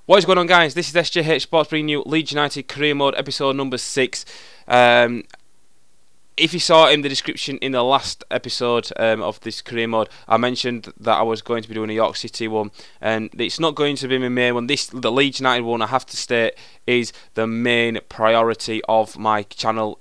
What is going on, guys? This is SJH Sports bringing you Leeds United Career Mode episode number 6. If you saw in the description in the last episode of this career mode, I mentioned that I was going to be doing a York City one, and it's not going to be my main one. The Leeds United one, I have to state, is the main priority of my channel.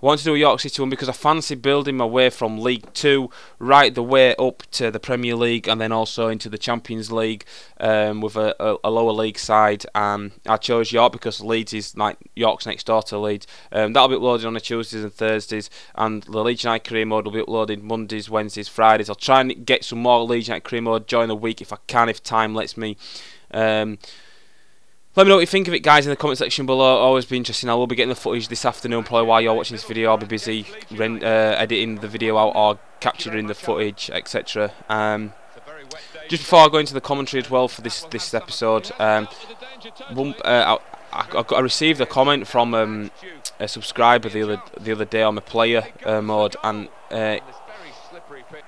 I want to do a York City one because I fancy building my way from League 2 right the way up to the Premier League and then also into the Champions League with a lower league side. I chose York because Leeds is like York's next door to Leeds. That'll be uploaded on the Tuesdays and Thursdays, and the Leeds United Career Mode will be uploaded Mondays, Wednesdays, Fridays. I'll try and get some more Leeds United Career Mode during the week if I can, if time lets me. Let me know what you think of it, guys, in the comment section below. Always be interesting. I will be getting the footage this afternoon, probably while you're watching this video. I'll be busy editing the video out or capturing the footage, etc. Just before I go into the commentary as well for this episode, I received a comment from a subscriber the other day on my player mode, and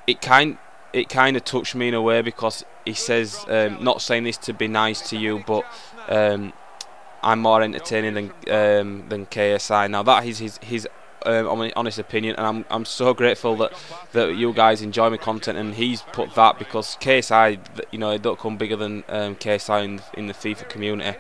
it kind of touched me in a way because he says, not saying this to be nice to you, but I'm more entertaining than KSI. Now that is his honest opinion, and I'm so grateful that you guys enjoy my content, and he's put that because KSI, you know, don't come bigger than KSI in the FIFA community.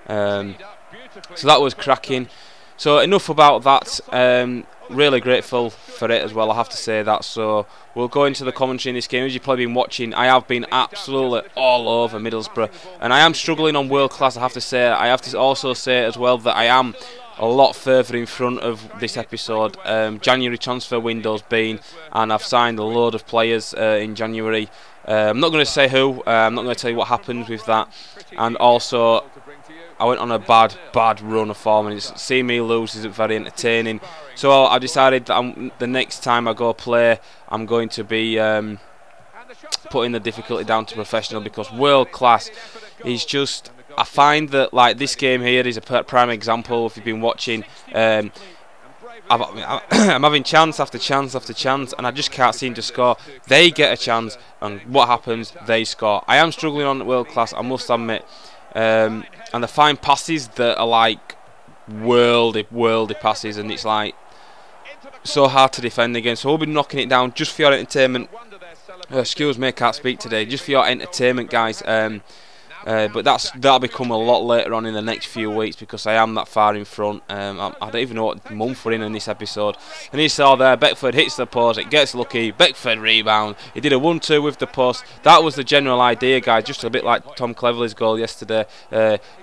So that was cracking. So enough about that. Really grateful for it as well, I have to say that. So we'll go into the commentary in this game. As you've probably been watching, I have been absolutely all over Middlesbrough, and I am struggling on world class, I have to say. I have to also say as well that I am a lot further in front of this episode. January transfer window's been, and I've signed a load of players in January. I'm not going to say who, I'm not going to tell you what happens with that, and also I went on a bad run of form, and seeing me lose isn't very entertaining. So I decided that the next time I go play, I'm going to be putting the difficulty down to professional, because world class is just, I find that like this game here is a prime example. If you've been watching, I'm having chance after chance after chance, and I just can't seem to score. They get a chance, and what happens? They score. I am struggling on world class, I must admit. And they find passes that are like worldy passes, and it's like so hard to defend against. So we'll be knocking it down just for your entertainment. Excuse me, I can't speak today. Just for your entertainment, guys. But that'll become a lot later on in the next few weeks, because I am that far in front. I don't even know what month we're in this episode. And you saw there, Beckford hits the post, it gets lucky, Beckford rebound. He did a 1-2 with the post. That was the general idea, guys, just a bit like Tom Cleverley's goal yesterday.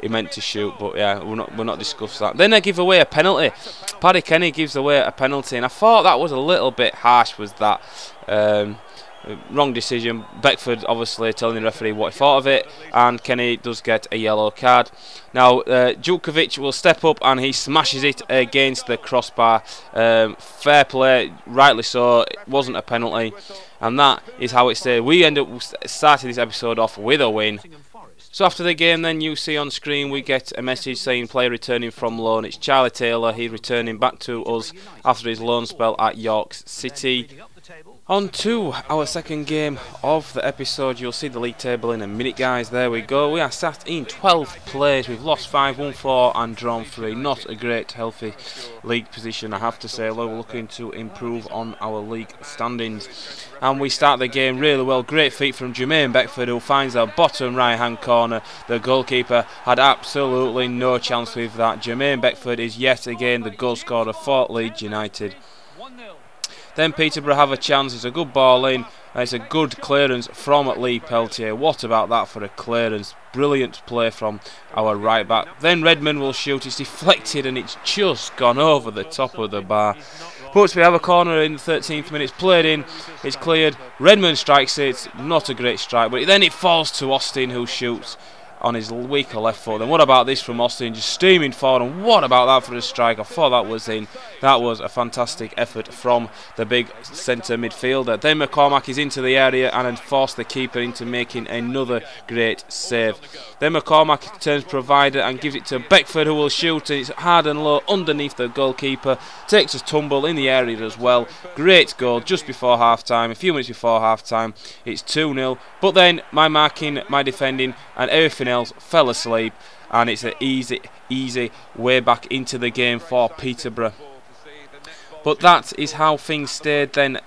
He meant to shoot, but yeah, we're not discuss that. Then they give away a penalty. Paddy Kenny gives away a penalty, and I thought that was a little bit harsh, was that. Wrong decision. Beckford obviously telling the referee what he thought of it, and Kenny does get a yellow card. Now Djukovic will step up, and he smashes it against the crossbar. Fair play, rightly so. It wasn't a penalty, and that is how it stayed. We end up starting this episode off with a win. So after the game, then you see on screen we get a message saying player returning from loan. It's Charlie Taylor. He's returning back to us after his loan spell at York City. On to our second game of the episode. You'll see the league table in a minute, guys. There we go. We are sat in 12th place. We've lost 5, won 4 and drawn 3. Not a great healthy league position, I have to say, although we're looking to improve on our league standings. And we start the game really well. Great feat from Jermaine Beckford, who finds the bottom right hand corner. The goalkeeper had absolutely no chance with that. Jermaine Beckford is yet again the goal scorer for Leeds United. Then Peterborough have a chance. It's a good ball in. It's a good clearance from Lee Peltier. What about that for a clearance? Brilliant play from our right back. Then Redmond will shoot. It's deflected, and it's just gone over the top of the bar. But we have a corner in the 13th minute. It's played in. It's cleared. Redmond strikes it. It's not a great strike, but then it falls to Austin, who shoots on his weaker left foot. Then what about this from Austin, just steaming forward, and what about that for a strike? I thought that was in. That was a fantastic effort from the big centre midfielder. Then McCormack is into the area and forced the keeper into making another great save. Then McCormack turns provider and gives it to Beckford, who will shoot, and it's hard and low underneath the goalkeeper. Takes a tumble in the area as well. Great goal just before half time, a few minutes before half time. It's 2-0, but then my marking, my defending and everything else fell asleep, and it's an easy way back into the game for Peterborough. But that is how things stayed then.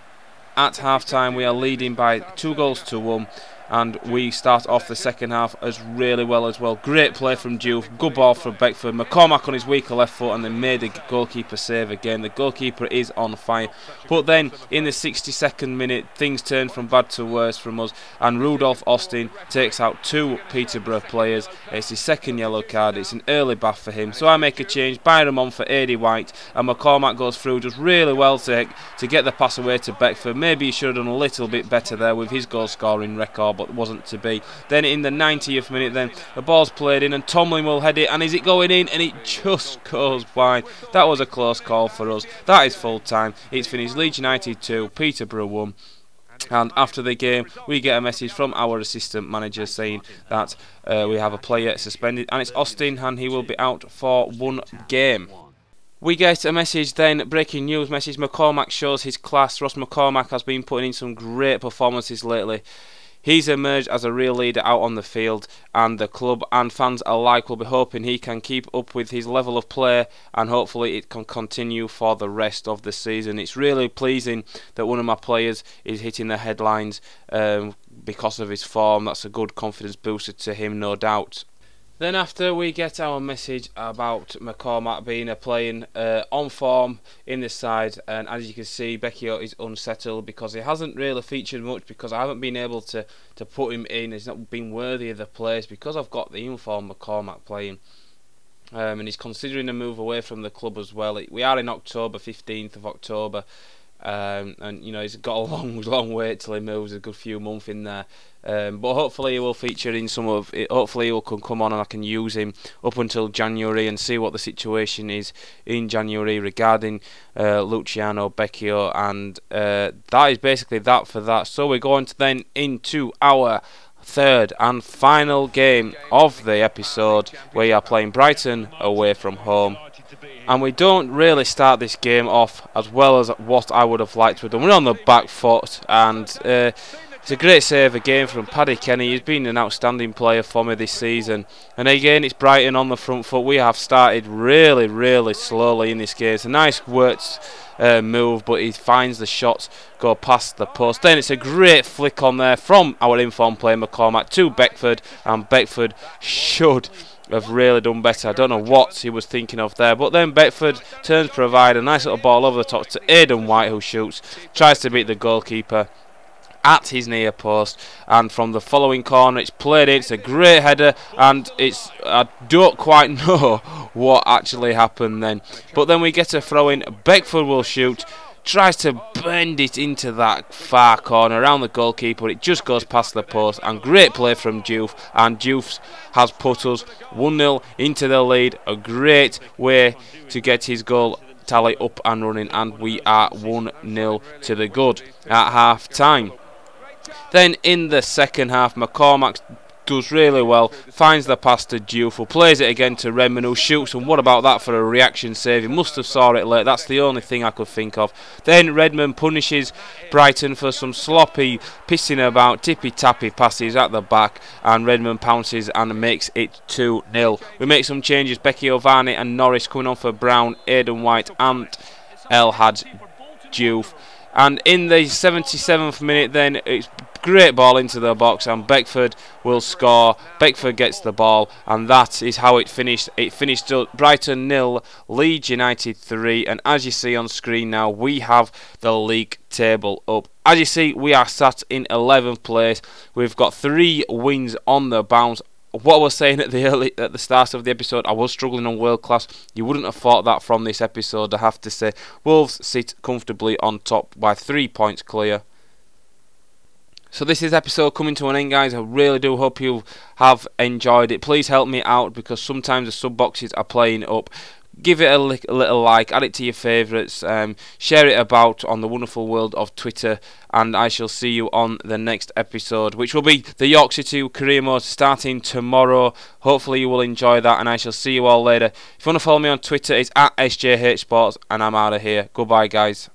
At half-time we are leading by 2-1, and we start off the second half as really well as well. Great play from Diouf, good ball from Beckford, McCormack on his weaker left foot, and they made the goalkeeper save again. The goalkeeper is on fire. But then in the 62nd minute things turn from bad to worse from us, and Rudolph Austin takes out 2 Peterborough players. It's his second yellow card, it's an early bath for him, so I make a change, Byram on for Aidy White, and McCormack goes through, does really well to get the pass away to Beckford. Maybe he should have done a little bit better there with his goal scoring record, but wasn't to be. Then in the 90th minute then the ball's played in and Tomlin will head it, and is it going in? And it just goes wide. That was a close call for us. That is full time. It's finished Leeds United 2, Peterborough 1. And after the game we get a message from our assistant manager saying that we have a player suspended, and it's Austin, and he will be out for 1 game. We get a message then, breaking news message, McCormack shows his class. Ross McCormack has been putting in some great performances lately. He's emerged as a real leader out on the field, and the club and fans alike will be hoping he can keep up with his level of play, and hopefully it can continue for the rest of the season. It's really pleasing that one of my players is hitting the headlines because of his form. That's a good confidence booster to him, no doubt. Then after we get our message about McCormack being playing on form in this side, and as you can see Becchio is unsettled because he hasn't really featured much, because I haven't been able to put him in. He's not been worthy of the place because I've got the informed McCormack playing, and he's considering a move away from the club as well. We are in October, 15th of October, and you know he's got a long wait till he moves, a good few months in there. But hopefully he will feature in some of it. Hopefully he will come on and I can use him up until January and see what the situation is in January regarding Luciano Becchio, and that is basically that for that. So we're going to then into our third and final game of the episode. We are playing Brighton away from home, and we don't really start this game off as well as what I would have liked to have done. We're on the back foot, and it's a great save again from Paddy Kenny. He's been an outstanding player for me this season. And again, it's Brighton on the front foot. We have started really slowly in this game. It's a nice worked move, but he finds the shots go past the post. Then it's a great flick on there from our informed player McCormack to Beckford, and Beckford should have really done better. I don't know what he was thinking of there, but then Beckford turns to provide a nice little ball over the top to Aidan White, who shoots, tries to beat the goalkeeper at his near post, and from the following corner it's played in. It's a great header, and I don't quite know what actually happened then, but then we get a throw in. Beckford will shoot, tries to bend it into that far corner around the goalkeeper. It just goes past the post, and great play from Diouf, and Diouf has put us 1-0 into the lead. A great way to get his goal tally up and running, and we are 1-0 to the good at half time. Then in the second half McCormack does really well, finds the pass to Diouf, who plays it again to Redmond, who shoots, and what about that for a reaction save? He must have saw it late, that's the only thing I could think of. Then Redmond punishes Brighton for some sloppy pissing about, tippy-tappy passes at the back, and Redmond pounces and makes it 2-0. We make some changes, Becky Ovani and Norris coming on for Brown, Aidan White and El Hadj Diouf. And in the 77th minute then, it's great ball into the box, and Beckford will score. Beckford gets the ball, and that is how it finished. It finished Brighton 0, Leeds United 3, and as you see on screen now, we have the league table up. As you see, we are sat in 11th place. We've got 3 wins on the bounce. What I was saying at the start of the episode, I was struggling on world class. You wouldn't have thought that from this episode, I have to say. Wolves sit comfortably on top by 3 points clear. So this is episode coming to an end, guys. I really do hope you have enjoyed it. Please help me out, because sometimes the sub boxes are playing up. Give it a little like, add it to your favourites, share it about on the wonderful world of Twitter, and I shall see you on the next episode, which will be the Yorkshire 2 career mode starting tomorrow. Hopefully you will enjoy that, and I shall see you all later. If you want to follow me on Twitter, it's @SJHSports, and I'm out of here. Goodbye, guys.